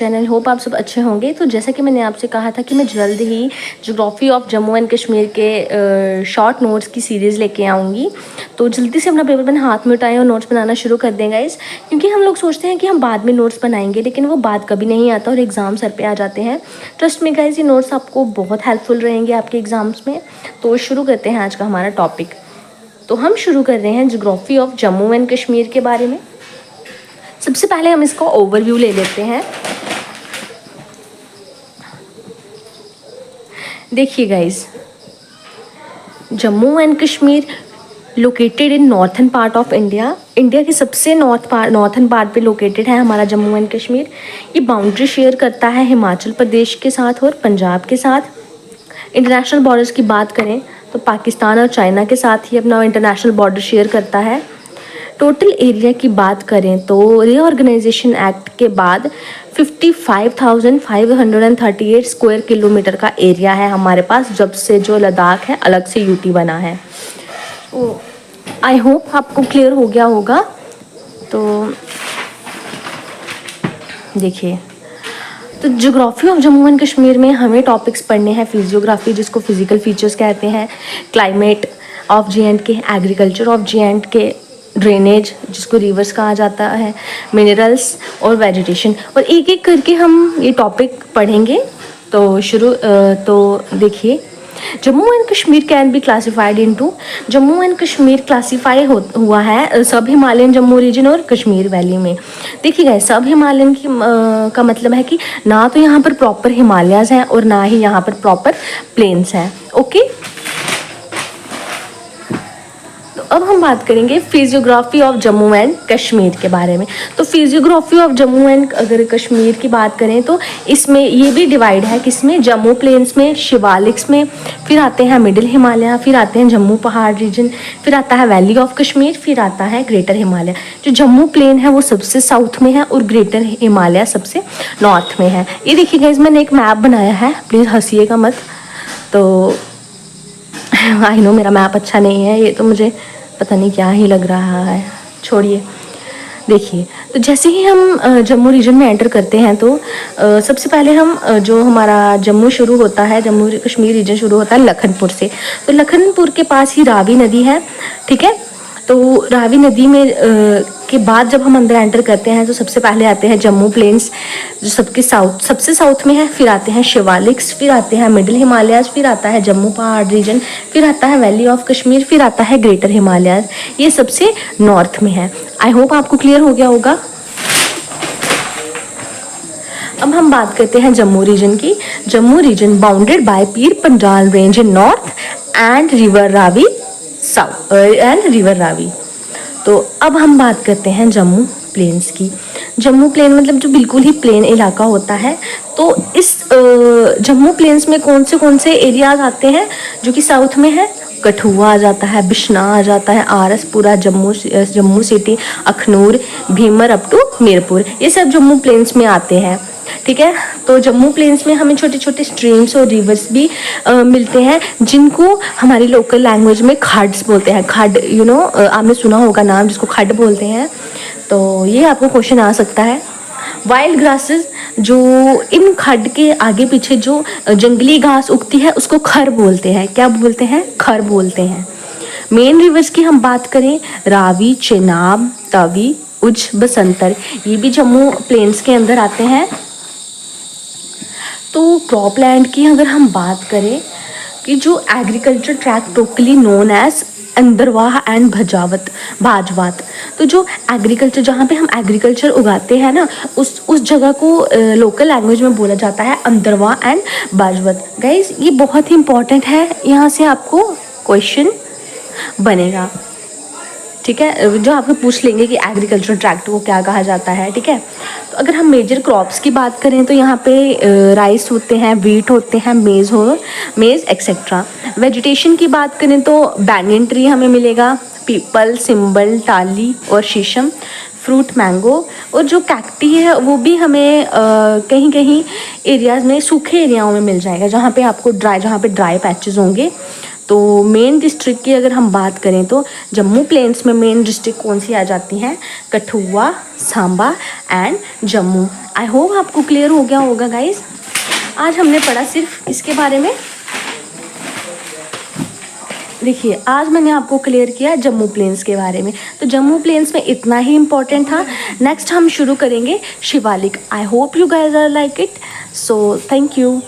Channel hope आप सब अच्छे होंगे। तो जैसा कि मैंने आपसे कहा था कि मैं जल्द ही geography of Jammu and Kashmir के शॉर्ट नोट्स की सीरीज़ लेके आऊँगी। तो जल्दी से अपना पेपर पेन हाथ में उठाएं और नोट्स बनाना शुरू कर दें गाइस, क्योंकि हम लोग सोचते हैं कि हम बाद में नोट्स बनाएंगे, लेकिन वो बात कभी नहीं आता और एग्ज़ाम सर पे आ जाते हैं। ट्रस्ट में गाइस, ये नोट्स आपको बहुत हेल्पफुल रहेंगे आपके एग्ज़ाम्स में। तो शुरू करते हैं आज का हमारा टॉपिक। तो हम शुरू कर रहे हैं geography of Jammu and Kashmir के बारे में। सबसे पहले हम इसका ओवरव्यू ले लेते हैं। देखिए guys, Jammu and Kashmir located in northern part of India. India के सबसे नॉर्थन पार्ट पे लोकेटेड है हमारा जम्मू एंड कश्मीर। ये बाउंड्री शेयर करता है हिमाचल प्रदेश के साथ और पंजाब के साथ। इंटरनेशनल बॉर्डर्स की बात करें तो पाकिस्तान और चाइना के साथ ही अपना इंटरनेशनल बॉर्डर शेयर करता है। टोटल एरिया की बात करें तो रीऑर्गेनाइजेशन एक्ट के बाद 55,538 स्क्वायर किलोमीटर का एरिया है हमारे पास, जब से जो लद्दाख है अलग से यूटी बना है। तो आई होप आपको क्लियर हो गया होगा। तो देखिए, तो geography of Jammu and Kashmir में हमें टॉपिक्स पढ़ने हैं। फिजियोग्राफी, जिसको फिजिकल फीचर्स कहते हैं, climate of J&K, agriculture of J&K, drainage जिसको रिवर्स कहा जाता है, मिनरल्स और वेजिटेशन। और एक एक करके हम ये टॉपिक पढ़ेंगे। तो देखिए, Jammu and Kashmir can be classified into. Jammu and Kashmir classify हुआ है सब हिमालयन जम्मू रीजन और कश्मीर वैली में। देखिए गाइस, सब हिमालयन का मतलब है कि ना तो यहाँ पर प्रॉपर हिमालयाज हैं और ना ही यहाँ पर प्रॉपर प्लेन्स हैं। ओके, अब हम बात करेंगे physiography of Jammu and Kashmir के बारे में। तो फिजियोग्राफी ऑफ जम्मू एंड अगर कश्मीर की बात करें तो इसमें ये भी डिवाइड है, किसमें, जम्मू प्लेन्स में, शिवालिक्स में, फिर आते हैं मिडिल हिमालय, फिर आते हैं जम्मू पहाड़ रीजन, फिर आता है वैली ऑफ कश्मीर, फिर आता है ग्रेटर हिमालय। जो जम्मू प्लेन है वो सबसे साउथ में है और ग्रेटर हिमालय सबसे नॉर्थ में है। ये देखिए गाइस, मैंने एक मैप बनाया है, प्लीज़ हंसिएगा मत। तो आई नो मेरा मैप अच्छा नहीं है, ये तो मुझे पता नहीं क्या ही लग रहा है, छोड़िए। देखिए, तो जैसे ही हम जम्मू रीजन में एंटर करते हैं तो सबसे पहले हम जो हमारा जम्मू शुरू होता है, जम्मू कश्मीर रीजन शुरू होता है लखनपुर से। तो लखनपुर के पास ही रावी नदी है, ठीक है। तो रावी नदी में के बाद जब हम अंदर एंटर करते हैं तो सबसे पहले आते हैं जम्मू प्लेन्स, जो सबसे साउथ में है, फिर आते हैं शिवालिक्स, फिर आते हैं मिडिल हिमालयाज, फिर आता है जम्मू पहाड़ रीजन, फिर आता है वैली ऑफ कश्मीर, फिर आता है ग्रेटर हिमालयाज। ये सबसे नॉर्थ में है। आई होप आपको क्लियर हो गया होगा। अब हम बात करते हैं जम्मू रीजन की। Jammu reason bounded by Pir Panjal range in north and river Ravi south and river Ravi. तो अब हम बात करते हैं जम्मू प्लेन्स की। जम्मू प्लेन मतलब जो बिल्कुल ही प्लेन इलाका होता है। तो इस जम्मू प्लेन्स में कौन से एरियाज आते हैं जो कि साउथ में है? कठुआ आ जाता है, बिश्ना आ जाता है, RS Pura, Jammu city, Akhnoor, Bhimber up to Mirpur, ये सब जम्मू प्लेन्स में आते हैं, ठीक है। तो जम्मू प्लेन्स में हमें छोटे छोटे स्ट्रीम्स और रिवर्स भी मिलते हैं, जिनको हमारी लोकल लैंग्वेज में खड्स बोलते हैं। खड, आपने सुना होगा नाम, जिसको खड बोलते हैं। तो ये आपको क्वेश्चन आ सकता है। वाइल्ड ग्रासेस, जो इन खड के आगे पीछे जो जंगली घास उगती है उसको खर बोलते हैं। क्या बोलते हैं? खर बोलते हैं। मेन रिवर्स की हम बात करें, रावी, चेनाब, तवी, उज, बसंतर, ये भी जम्मू प्लेन्स के अंदर आते हैं। तो क्रॉपलैंड की अगर हम बात करें कि जो agriculture tract locally known as Andarwah and Bhajwat, तो जो एग्रीकल्चर, जहाँ पे हम एग्रीकल्चर उगाते हैं ना, उस जगह को लोकल लैंग्वेज में बोला जाता है अंदरवाह एंड भाजवत। गाइस, ये बहुत ही इंपॉर्टेंट है, यहाँ से आपको क्वेश्चन बनेगा, ठीक है। जो आपको पूछ लेंगे कि एग्रीकल्चर ट्रैक्ट को क्या कहा जाता है, ठीक है। तो अगर हम मेजर क्रॉप्स की बात करें तो यहाँ पे राइस होते हैं, वीट होते हैं, मेज़ एक्सेट्रा। वेजिटेशन की बात करें तो बैंगन ट्री हमें मिलेगा, पीपल, सिंबल, टाली और शीशम। फ्रूट मैंगो, और जो कैक्टी है वो भी हमें कहीं कहीं एरियाज़ में, सूखे एरियाओं में मिल जाएगा, जहाँ पे ड्राई पैचेस होंगे। तो मेन डिस्ट्रिक्ट की अगर हम बात करें तो जम्मू प्लेन्स में मेन डिस्ट्रिक्ट कौन सी आ जाती हैं? Kathua, Samba and Jammu. I hope आपको क्लियर हो गया होगा गाइस। आज हमने पढ़ा सिर्फ इसके बारे में। देखिए आज मैंने आपको क्लियर किया जम्मू प्लेन्स के बारे में, तो जम्मू प्लेन्स में इतना ही इम्पोर्टेंट था। नेक्स्ट हम शुरू करेंगे Shivalik. I hope you guys are like it. So thank you.